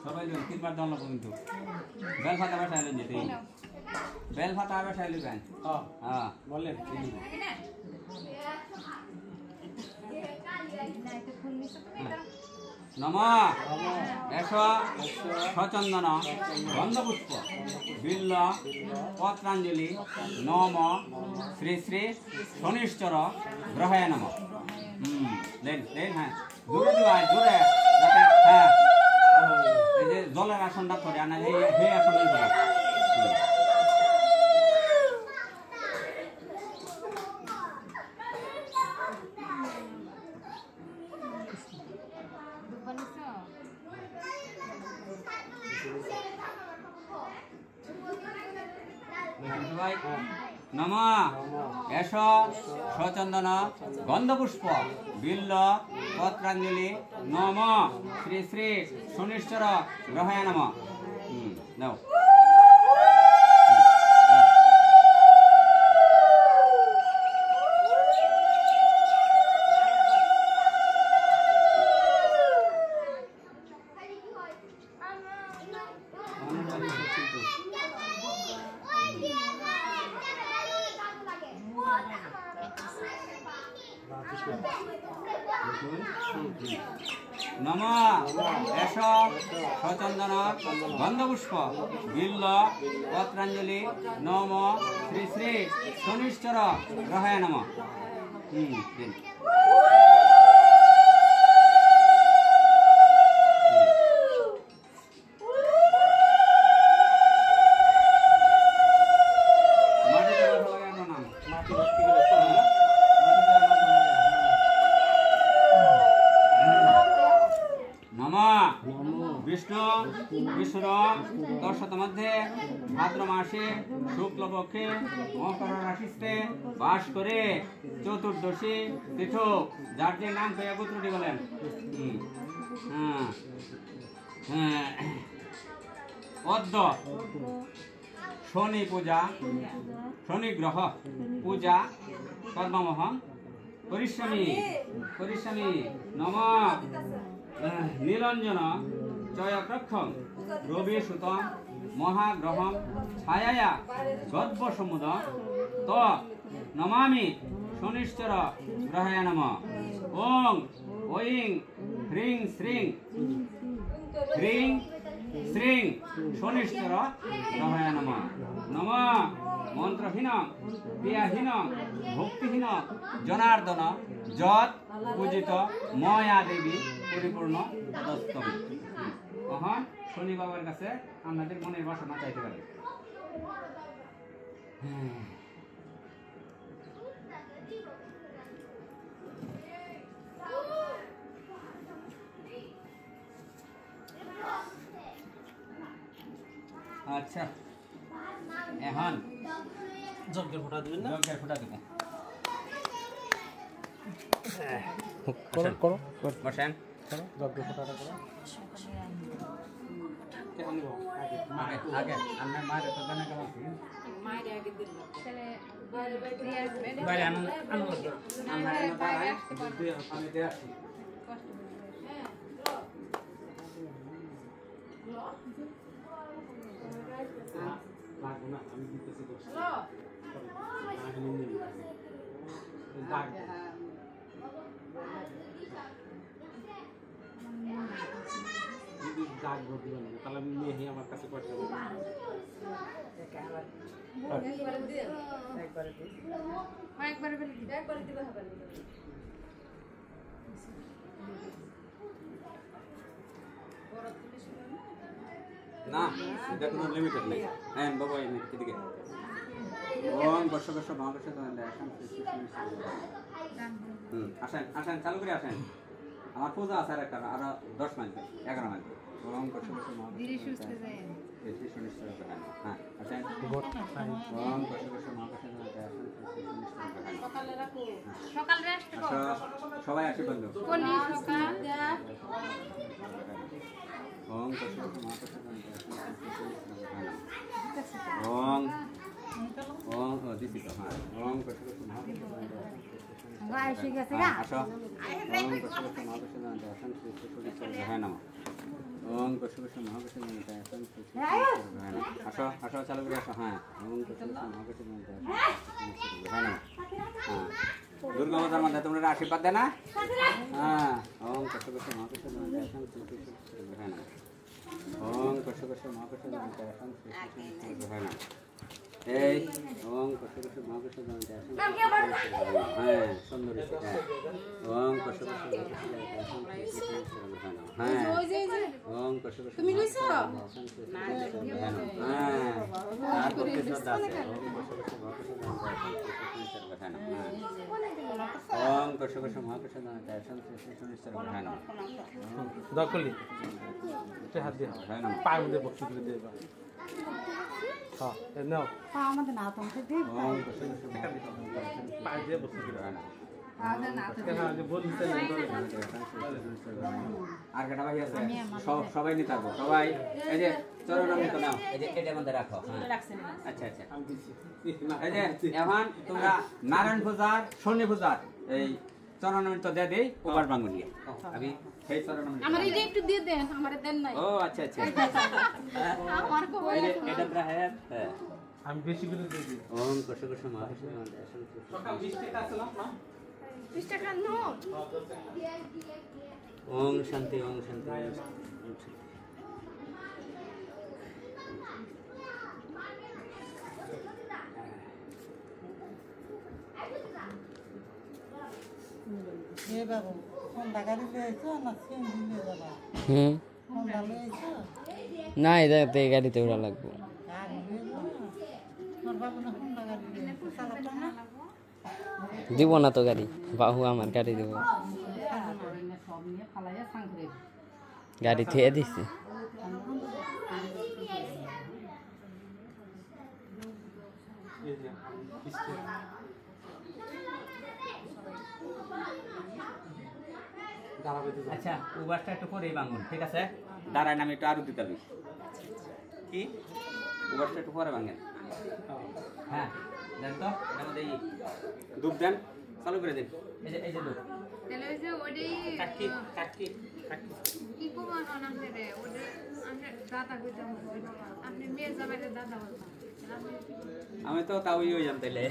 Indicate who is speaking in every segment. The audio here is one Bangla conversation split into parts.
Speaker 1: সবাই দিন তিনবার দল লাগবে কিন্তু বেল ফাটা বসাইলেন যেতে বেল ফাটা বসাইলেন কেন হ্যাঁ বললেন নম এস সচন্দন গন্ধপুষ্প বিল্ল পত্রাঞ্জলি নম শ্রী শ্রী শনিশ্চর গ্রহায় নম লেন লেন হ্যাঁ জোরে দিবাই জোরে হ্যাঁ এই যে জলের আসনটা ধরে আনা হে আসন ধরে নম এস সচন্দন গন্ধপুষ্প বিল্ল পত্রাঞ্জলি নম শ্রী শ্রী শনিশ্চর গ্রহায় নম নাও নম এস সচন্দন গন্ধপুষ্প বিল্ল পত্রাঞ্জলি নম শ্রী শ্রী শনিশ্চর গ্রহায় নম বিষ্ণু বিষ্ণুর দর্শত মধ্যে ভাদ্র মাসে শুক্লপক্ষে মকর রাশিতে বাস করে চতুর্দশী তীর্থ যার যে নাম পেয়ে পুত্রটি বলেন পদ্ম শনি পূজা শনি গ্রহ পূজা কর্মমহম পরিশ্রমী পরিশ্রমী নম নীলঞ্জন চয়ক্রক্ষম রবি সুতম মহাগ্রহম ছায়া গদ্ভ সমুদ ত নমামি শনিশ্চর গ্রহায় নম ওং ঐং হ্রিং শ্রিং হ্রিং শ্রিং শনিশ্চর গ্রহায় নম নম মন্ত্রহীন ক্রিয়াহীন ভক্তিহীন জনার্দন যৎ পূজিত ময়া দেবী পরিপূর্ণ দস্তমী তখন শনি বাবার কাছে আমাদের মনের বাসনা চাইতে পারি আচ্ছা এখন যজ্ঞের ফোঁটা দিবেন না যজ্ঞের ফোঁটা দেবেন করো করো বসেন করো যজ্ঞের ফোঁটাটা করো কেমন গো আগে আগে আমরা মায়ের তো জানা কেমন মায়ের আগে দিল তাহলে বাইরে আনন্দ আনন্দ আমরা বাইরে দুই আমি দিয়ে আসি কষ্ট হ্যাঁ লাগবো না আমি দিতেছি তো দাগ ভোট দিবেন না তাহলে আমি মেয়ে আমার কাছে পয়সা দেবো না এটা কোনো লিমিটেড নেই হ্যাঁ বাবা এদিকে ওম বর্ষ বর্ষ মহাবর্ষ আসেন আসেন চালু করে আসেন আমার পূজা আছে আর একটা আরো 10 মাইল 11 মাইল ওম বর্ষ বর্ষ মহাবর্ষ হ্যাঁ আসেন ওম বর্ষ বর্ষ মহাবর্ষ সকাল রেস্ট করো সবাই আসে বন্ধু কোনি সকাল ওম বর্ষ বর্ষ মহাবর্ষ ওম ওম দিদি তো হ্যাঁ ওম বর্ষ বর্ষ মহাবর্ষ গায় শিখেছে না আসো ওম বর্ষ বর্ষ মহাবর্ষ গ্রহায় নমঃ ওম কশুকশু মহাকশু গণতায় আসো আসো চালু করে আসো হ্যাঁ ওম কশুকশু মহাকশু গণতায় গ্রহায় নমঃ হ্যাঁ দুর্গা মাতার মধ্যে তোমরা আশীর্বাদ দেয় না হ্যাঁ ওম কশুকশু মহাকশু গণতায় গ্রহায় নমঃ ওম কশুকশু মহাকশু গণতায় গ্রহায় নমঃ এই ওম কশুকশু মহাকশু গণতায় হ্যাঁ সুন্দর হ্যাঁ ওম কশুকশু মহাকশু গণতায় হ্যাঁ ওম কশুকশু তুমি লইছো হ্যাঁ আর করতে শ্রদ্ধা আছে ওম কশুকশু মহাকশু গণতায় ওম কশুকশু মহাকশু গণতায় সুনিশ্চর গ্রহায় নমঃ
Speaker 2: দকলি এটা হাত দিয়ে পায়ের মধ্যে বসে দিয়ে দেবা হ্যাঁ নাও
Speaker 3: পা আমাদের না তো আমাদের দেব
Speaker 1: ওম কশুকশু
Speaker 2: পায়ে দিয়ে বসে দিয়ে
Speaker 1: গ্রহায় নমঃ
Speaker 3: আমাদের না তো
Speaker 2: কেন যে বলতে
Speaker 1: আর কাটা বাকি আছে সবাই নিতে পারবো সবাই এই যে চরণামৃত নাও এই যে এটার মধ্যে রাখো আচ্ছা আচ্ছা এই যে এখন তোমরা নারায়ণ পূজার শনি পূজার এই চরণামৃত দিয়ে দেই ওবার বাঙ্গুনিয়া আমি সেই চরণামৃত
Speaker 3: আমার এই যে একটু দিয়ে দেন আমারে দেন নাই
Speaker 1: ও আচ্ছা আচ্ছা
Speaker 3: আমার কো
Speaker 1: এই যে এটা হ্যাঁ হ্যাঁ
Speaker 2: আমি বেশি করে দিয়ে দিই
Speaker 1: ওম কশুকশু মহাকশু
Speaker 2: সকাল 20 টাকা আছে না
Speaker 3: 20 টাকা নোট
Speaker 1: ওম শান্তি ওম শান্তি
Speaker 4: এ বাবু হোন্ডা গাড়ি লয়েছো না সিএনজি নিয়ে যাবা হোন্ডা লয়েছো
Speaker 5: না এটাতে গাড়িতে ওরা লাগবে
Speaker 4: গাড়ি লয়ে যাবা তোর বাবু না হোন্ডা গাড়ি লয়েছো চালাতো না
Speaker 5: দিব না তো গাড়ি বাহু আমার গাড়ি দেব
Speaker 3: সব নিয়ে ফালাইয়া সাং করে
Speaker 5: গাড়ি থুয়ে দিছে
Speaker 2: এই যে কিস্তি দাঁড়াবে তো
Speaker 1: আচ্ছা উবাসটা একটু পরেই ভাঙুন ঠিক আছে দাঁড়ায় আমি একটু আরো দিতে পারি কি উবাসটা একটু পরে ভাঙেন হ্যাঁ দেন তো এর মধ্যে দুধ দেন চালু করে দিন এই যে দুধ
Speaker 6: তাহলে ওই যে ওটাই
Speaker 1: কাটকি কাটকি কাটকি
Speaker 6: কি প্রমাণ আপনাদের ওটা আমরা দাদা কইতাম আপনি মেয়ে যাবেন দাদা বলতাম
Speaker 1: আমি তো তাও ওই জানতে লে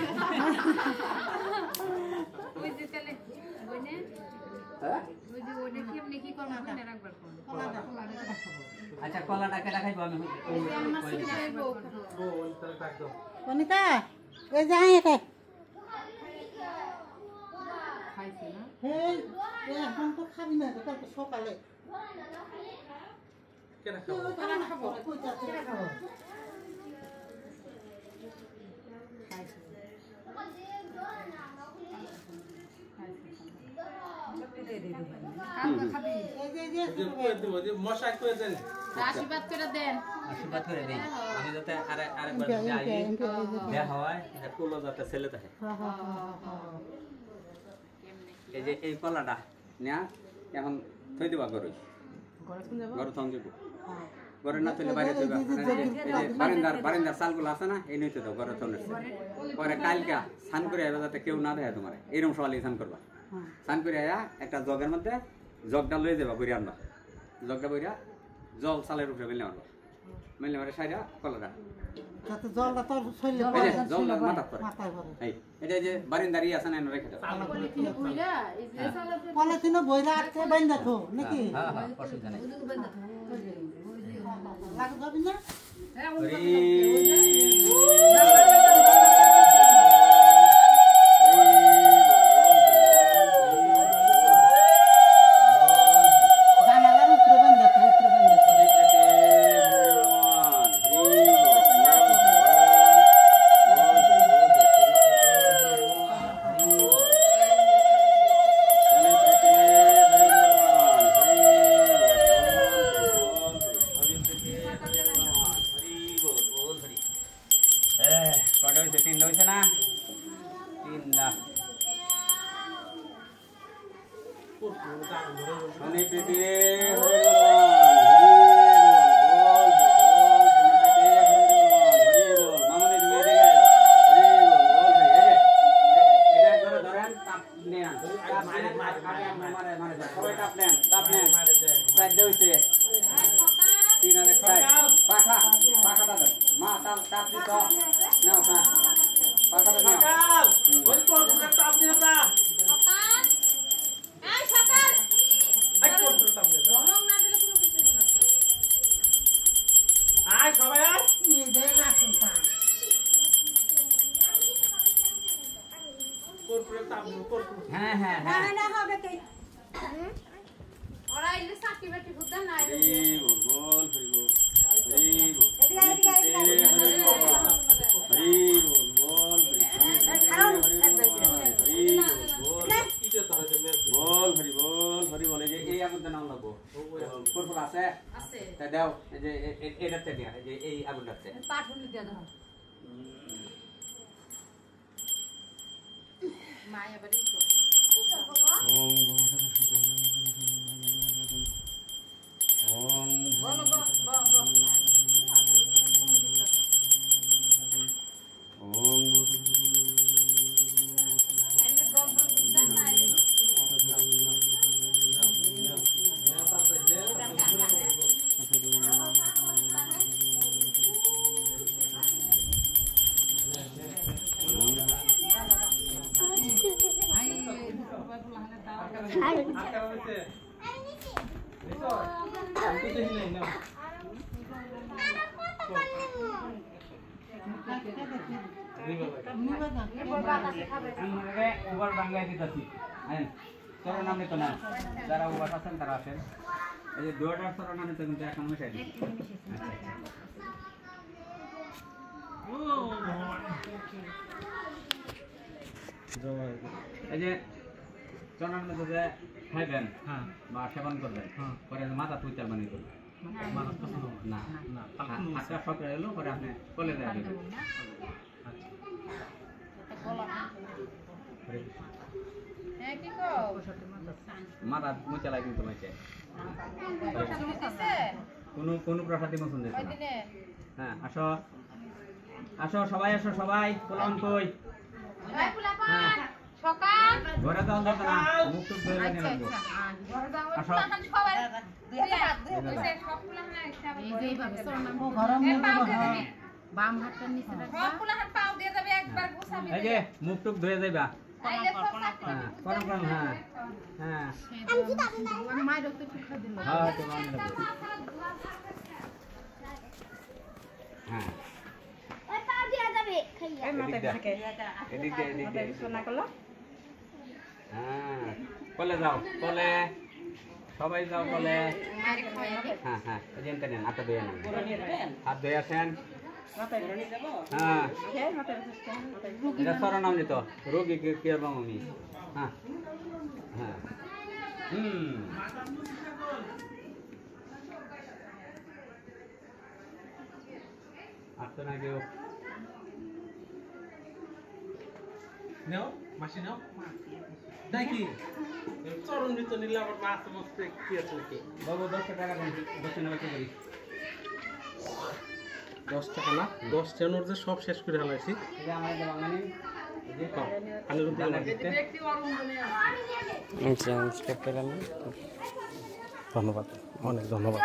Speaker 6: ওই যে তাহলে বইনে
Speaker 1: হ্যাঁ
Speaker 6: ওই যে ওটা কেমনি কি করবো বইনে রাখবার কোন
Speaker 1: আচ্ছা কলাটাকে রাখাইবো আমি
Speaker 2: ও ওই তার ডাক দাও
Speaker 4: কনিকা এই যে আয় একা
Speaker 3: খাইছে না
Speaker 4: হেই এখন তো খাবি না তো কালকে সকালে
Speaker 2: কেন খাবো
Speaker 4: কেন খাবো কই যাচ্ছে খাবো
Speaker 3: খাবি
Speaker 4: এই যে যে
Speaker 2: যে কই দেব যে মশা কই দেন
Speaker 3: আশীর্বাদ করে দেন
Speaker 1: আশীর্বাদ করে দিই আমি যাতে আরেকবার যাই দেখা হয় এটা কুলো যাতে ছেলে থাকে এই যে এই কলাটা না এখন থই দিবা গরুই গরু থন দিব গরু না তুলে বাইরে দিবা এই যে বারিন্দার চালগুলো আছে না এই নইতে দাও গরু থনের পরে কালকা স্নান করে আইবা যাতে কেউ না দেখে তোমার এরকম সকালে স্নান করবা স্নান করে আয়া একটা জগের মধ্যে জগটা লয়ে যাবা বইরা আনবা জগটা বইরা জল চালের উপরে মেলে মারে সাইডা কলাটা
Speaker 4: যাতে জলটা তোর শরীরে
Speaker 1: এই
Speaker 4: পড়ে
Speaker 1: যে জল মাথা পরে
Speaker 4: মাথায় পড়ে
Speaker 1: এই এটা যে বারিন্দারি আছে না এনে রেখে দাও
Speaker 3: বুইরা এই যে সালাতে
Speaker 4: পলিথিনে বইরা আটকে বাইন্দা তো নাকি
Speaker 1: হ্যাঁ হ্যাঁ অসুবিধা নেই
Speaker 4: লাগু যাবি না জানালার উপরে বাইন্দা তো উপরে বাইন্দা তো
Speaker 1: হরি চারটে হয়েছে 3 আর 1 পাখা পাখাটা দাও মা কাটলি তো নাও হ্যাঁ পাখাটা নাও
Speaker 2: ওই কর্পোরেট তাপ নিয়ে যা
Speaker 6: সকাল এই সকাল
Speaker 2: আই কর্পোরেট তাপ নিয়ে যা
Speaker 6: রং না দিলে কোনো কিছু না
Speaker 2: আয় সবাই আয়
Speaker 4: মেয়েদের আসুন পা
Speaker 2: কর্পোরেট তাপ নিয়ে কর্পোরেট
Speaker 1: হ্যাঁ হ্যাঁ হ্যাঁ
Speaker 6: ওরা ইলে সাকি বেটি বুঝা না
Speaker 1: এই বল হরি বল হরি বল হরি বল
Speaker 2: ইতে ধরে যে মেয়ে
Speaker 1: বল হরি বল এই আগুনটা নাম লাগবো কর্পোরেট আছে
Speaker 6: আছে
Speaker 1: তা দাও এই যে এটাতে দিয়া এই যে এই আগুনটাতে
Speaker 6: পাঠুন দিয়ে দাও মায়া বাড়ি তো বলো বলো
Speaker 2: আকার হইছে দেখো আমি তো দেখি নাই না
Speaker 1: আমরা ওভার বাংলায় দিতেছি হ্যাঁ তোর নামে তো না যারা ওভার আছেন তারা আছেন এই যে দুয়াটার তোর নামে তো কিন্তু এখন মিশাই দিই এই যে তোর নামে তো যে খাইবেন
Speaker 2: হ্যাঁ
Speaker 1: বা সেবন করবেন পরে মাথা তুই তেল বানিয়ে করবেন
Speaker 2: মানুষ পছন্দ
Speaker 1: না
Speaker 2: না
Speaker 1: হাতটা সকালে এলো পরে আপনি কলে দেওয়া দেবেন
Speaker 3: হ্যাঁ কি কও
Speaker 1: মাথা মুচা লাগে কিন্তু মাইছে
Speaker 3: দিছে
Speaker 1: কোনো প্রসাদ দিমছন দিছে না
Speaker 3: দিনে
Speaker 1: হ্যাঁ আসো আসো সবাই পোলান কই
Speaker 6: ভাই ফুলা পান সকাল
Speaker 1: ঘরে তো অন্ধকার না মুখ টুক ধরে নিয়ে লাগবো
Speaker 6: ঘরে যাও
Speaker 1: আসো।
Speaker 6: ফুলা খান সবাই দুই সব ফুলা না হিসাব
Speaker 3: এই যে এইভাবে চলনা
Speaker 4: ও গরম
Speaker 6: এই
Speaker 4: নিয়ে
Speaker 6: পাও
Speaker 4: দেবো
Speaker 6: দিয়ে
Speaker 4: হ্যাঁ
Speaker 6: যাবে
Speaker 3: বাম হাতটা নিচে রাখবা
Speaker 6: সব ফুলা হাত পাও দিয়ে যাবে একবার গোছাবি
Speaker 1: এই যে মুখ টুক ধুয়ে যাইবা
Speaker 6: আইলে সব
Speaker 1: হ্যাঁ করম করম হ্যাঁ হ্যাঁ
Speaker 3: আমি মায়ের রক্ত চুখা দিল
Speaker 1: হ্যাঁ তোমার লাগবে হ্যাঁ
Speaker 7: ওই পা দিয়া যাবে খাইয়া
Speaker 1: এদিক দিয়ে হ্যাঁ কলে যাও কলে সবাই যাও কলে হ্যাঁ হ্যাঁ এই যে নেন হাতটা ধুয়ে নেন হাত ধুয়ে আসেন হ্যাঁ এটা সরো নাম নিত রোগী কে পাবো আমি হ্যাঁ হ্যাঁ আর তো না কেউ
Speaker 2: নাও মাসি নাও দেখি চরণ নিতে নিলে আবার মাছ মস্তে কি আছে নাকি
Speaker 1: বাবু 10 টাকা দেন 10 টাকা করি
Speaker 2: 10 টাকা না 10 টাকার যে সব শেষ করে হালাইছি
Speaker 1: এটা আমাদের বাঙালি এই যে
Speaker 2: আলুর উপরে
Speaker 5: সাবস্ক্রাইব করে
Speaker 2: ধন্যবাদ অনেক ধন্যবাদ